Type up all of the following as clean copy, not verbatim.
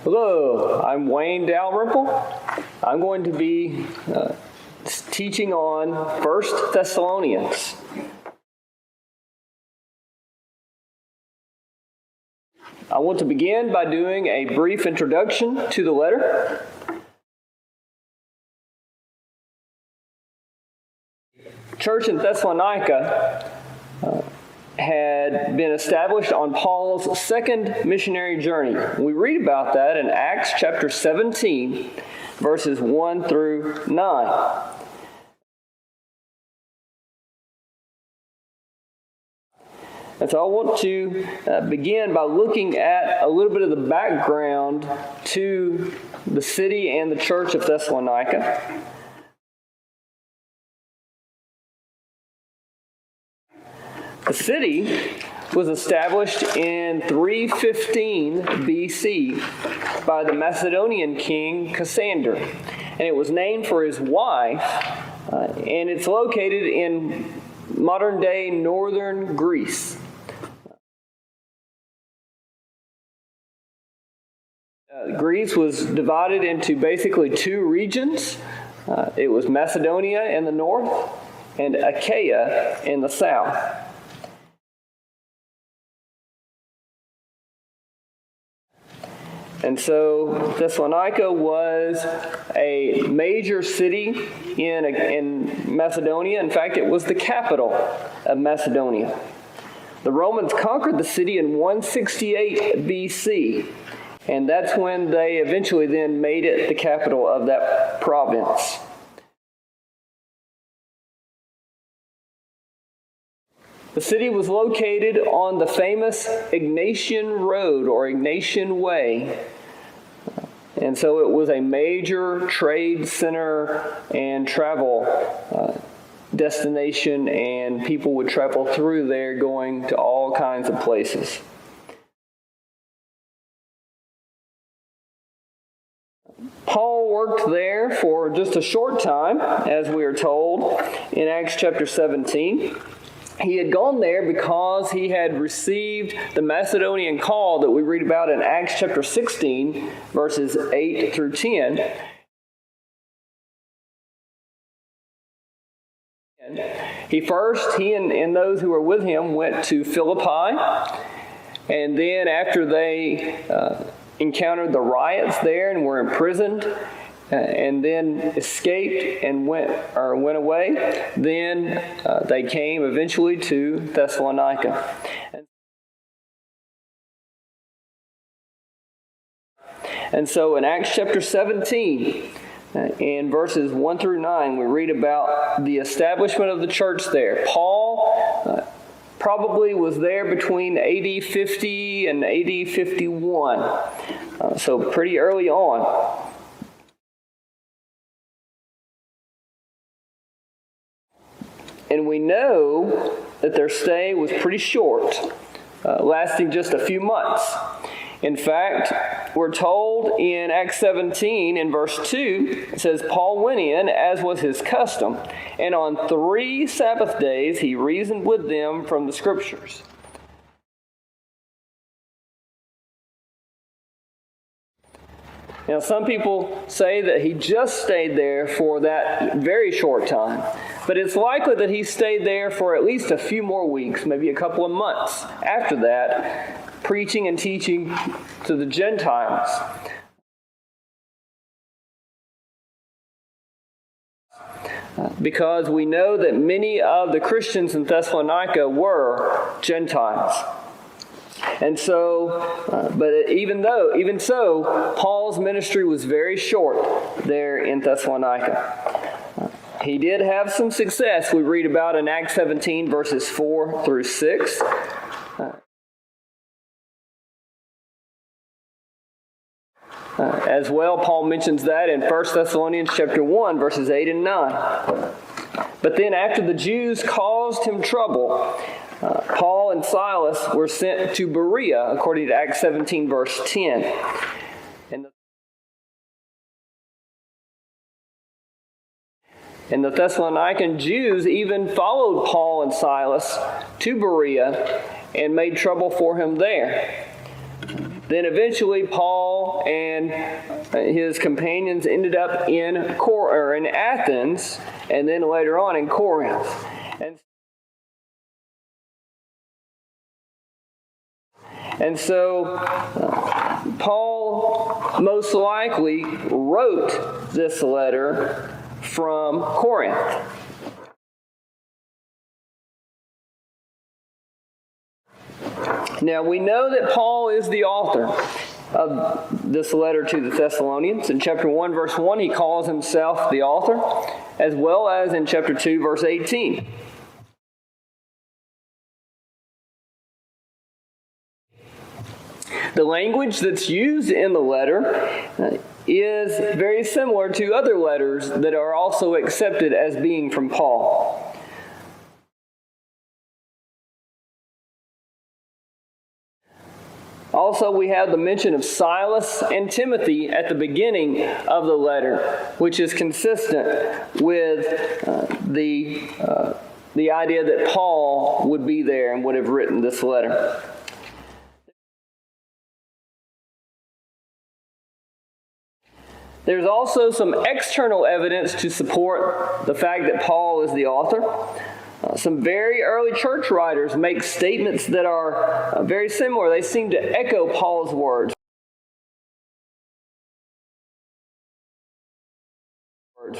Hello, I'm Wayne Dalrymple. I'm going to be teaching on 1 Thessalonians. I want to begin by doing a brief introduction to the letter. Church in Thessalonica had been established on Paul's second missionary journey. We read about that in Acts chapter 17, verses 1 through 9. And so I want to begin by looking at a little bit of the background to the city and the church of Thessalonica. The city was established in 315 BC by the Macedonian king Cassander, and it was named for his wife, and it's located in modern-day northern Greece. Greece was divided into basically two regions. It was Macedonia in the north and Achaia in the south. And so Thessalonica was a major city in Macedonia. In fact, it was the capital of Macedonia. The Romans conquered the city in 168 BC, and that's when they eventually then made it the capital of that province. The city was located on the famous Egnatian Road or Egnatian Way. And so it was a major trade center and travel destination, and people would travel through there going to all kinds of places. Paul worked there for just a short time, as we are told in Acts chapter 17. He had gone there because he had received the Macedonian call that we read about in Acts chapter 16, verses 8 through 10. He and those who were with him went to Philippi, and then after they encountered the riots there and were imprisoned, and then escaped and went away, then they came eventually to Thessalonica. And so in Acts chapter 17, in verses 1 through 9, we read about the establishment of the church there. Paul probably was there between AD 50 and AD 51, so pretty early on. And we know that their stay was pretty short, lasting just a few months. In fact, we're told in Acts 17 in verse 2, it says, Paul went in, as was his custom, and on 3 Sabbath days he reasoned with them from the Scriptures. Now, some people say that he just stayed there for that very short time, but it's likely that he stayed there for at least a few more weeks, maybe a couple of months after that, preaching and teaching to the Gentiles. Because we know that many of the Christians in Thessalonica were Gentiles. And so, but even so, Paul's ministry was very short there in Thessalonica. He did have some success we read about in Acts 17, verses 4 through 6. As well, Paul mentions that in 1 Thessalonians chapter 1, verses 8 and 9. But then after the Jews caused him trouble, Paul and Silas were sent to Berea, according to Acts 17, verse 10. And the Thessalonican Jews even followed Paul and Silas to Berea and made trouble for him there. Then eventually Paul and his companions ended up in Athens, and then later on in Corinth. And so Paul most likely wrote this letter from Corinth. Now, we know that Paul is the author of this letter to the Thessalonians. In chapter 1, verse 1, he calls himself the author, as well as in chapter 2, verse 18. The language that's used in the letter is very similar to other letters that are also accepted as being from Paul. Also, we have the mention of Silas and Timothy at the beginning of the letter, which is consistent with the idea that Paul would be there and would have written this letter. There's also some external evidence to support the fact that Paul is the author. Some very early church writers make statements that are very similar. They seem to echo Paul's words.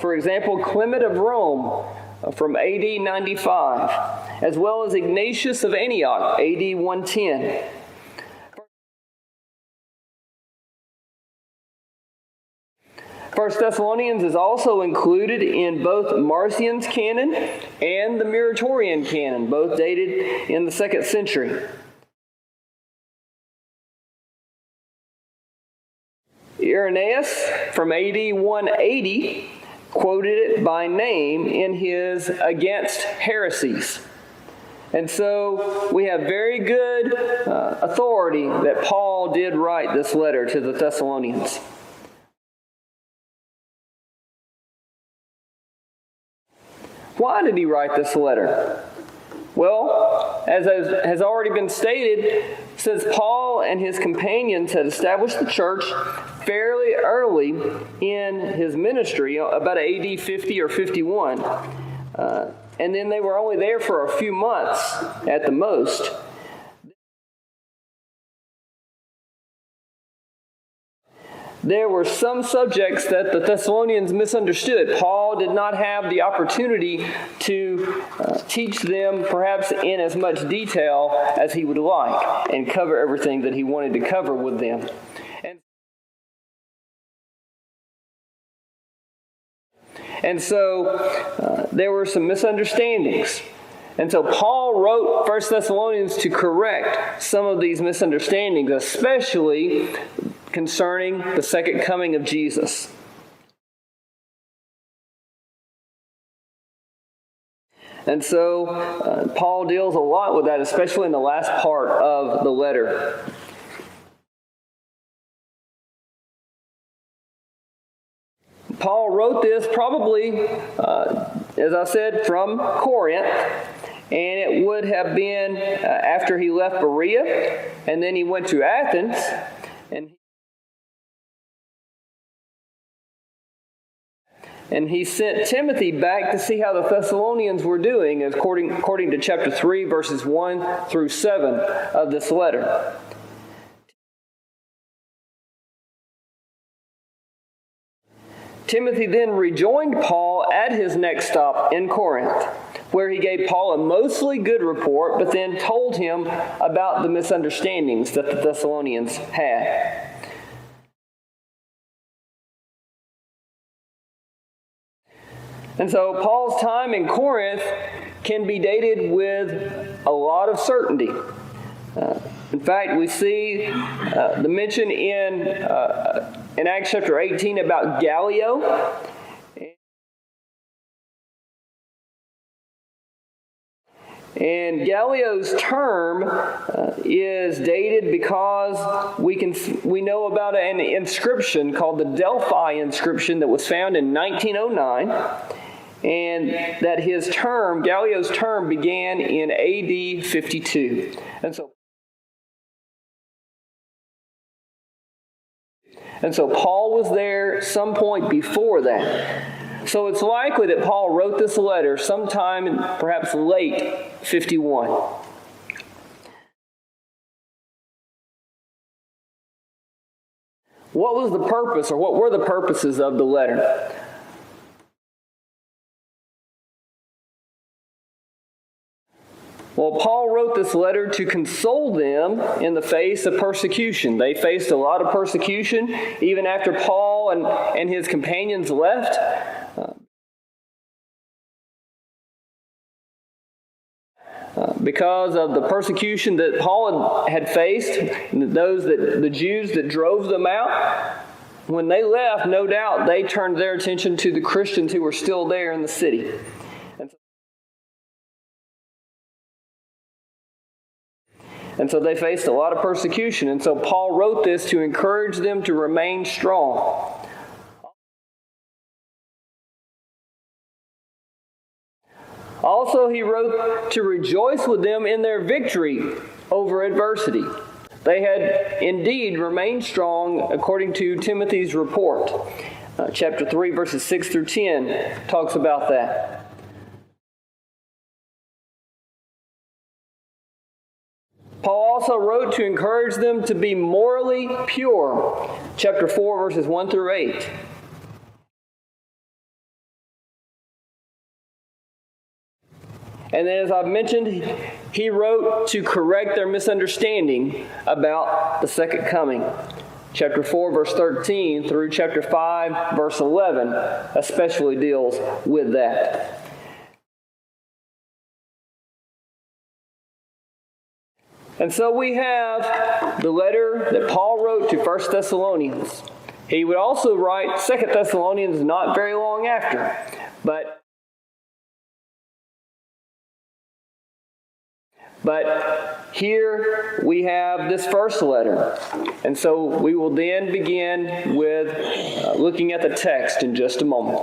For example, Clement of Rome from AD 95, as well as Ignatius of Antioch, AD 110. First Thessalonians is also included in both Marcion's canon and the Muratorian canon, both dated in the 2nd century. Irenaeus from AD 180 quoted it by name in his Against Heresies. And so we have very good authority that Paul did write this letter to the Thessalonians. Why did he write this letter? Well, as has already been stated, since Paul and his companions had established the church fairly early in his ministry, about AD 50 or 51, and then they were only there for a few months at the most, there were some subjects that the Thessalonians misunderstood. Paul did not have the opportunity to teach them perhaps in as much detail as he would like and cover everything that he wanted to cover with them. And so there were some misunderstandings. And so Paul wrote 1 Thessalonians to correct some of these misunderstandings, especially concerning the second coming of Jesus. And so Paul deals a lot with that, especially in the last part of the letter. Paul wrote this probably, as I said, from Corinth, and it would have been after he left Berea, and then he went to Athens, and he sent Timothy back to see how the Thessalonians were doing, according to chapter 3, verses 1 through 7 of this letter. Timothy then rejoined Paul at his next stop in Corinth, where he gave Paul a mostly good report, but then told him about the misunderstandings that the Thessalonians had. And so Paul's time in Corinth can be dated with a lot of certainty. In fact, we see the mention in Acts chapter 18 about Gallio. And Gallio's term is dated because we know about an inscription called the Delphi inscription that was found in 1909, and that Gallio's term, began in AD 52. And so And so Paul was there some point before that. So it's likely that Paul wrote this letter sometime in perhaps late 51. What was the purpose, or what were the purposes of the letter? Well, Paul wrote this letter to console them in the face of persecution. They faced a lot of persecution even after Paul and his companions left. Because of the persecution that Paul had faced, and the Jews that drove them out, when they left, no doubt they turned their attention to the Christians who were still there in the city. And so they faced a lot of persecution. And so Paul wrote this to encourage them to remain strong. Also, he wrote to rejoice with them in their victory over adversity. They had indeed remained strong according to Timothy's report. Chapter 3, verses 6 through 10 talks about that. Paul also wrote to encourage them to be morally pure. Chapter 4, verses 1 through 8. And then, as I've mentioned, he wrote to correct their misunderstanding about the second coming. Chapter 4, verse 13 through chapter 5, verse 11 especially deals with that. And so we have the letter that Paul wrote to 1 Thessalonians. He would also write 2 Thessalonians not very long after. But here we have this first letter. And so we will then begin with looking at the text in just a moment.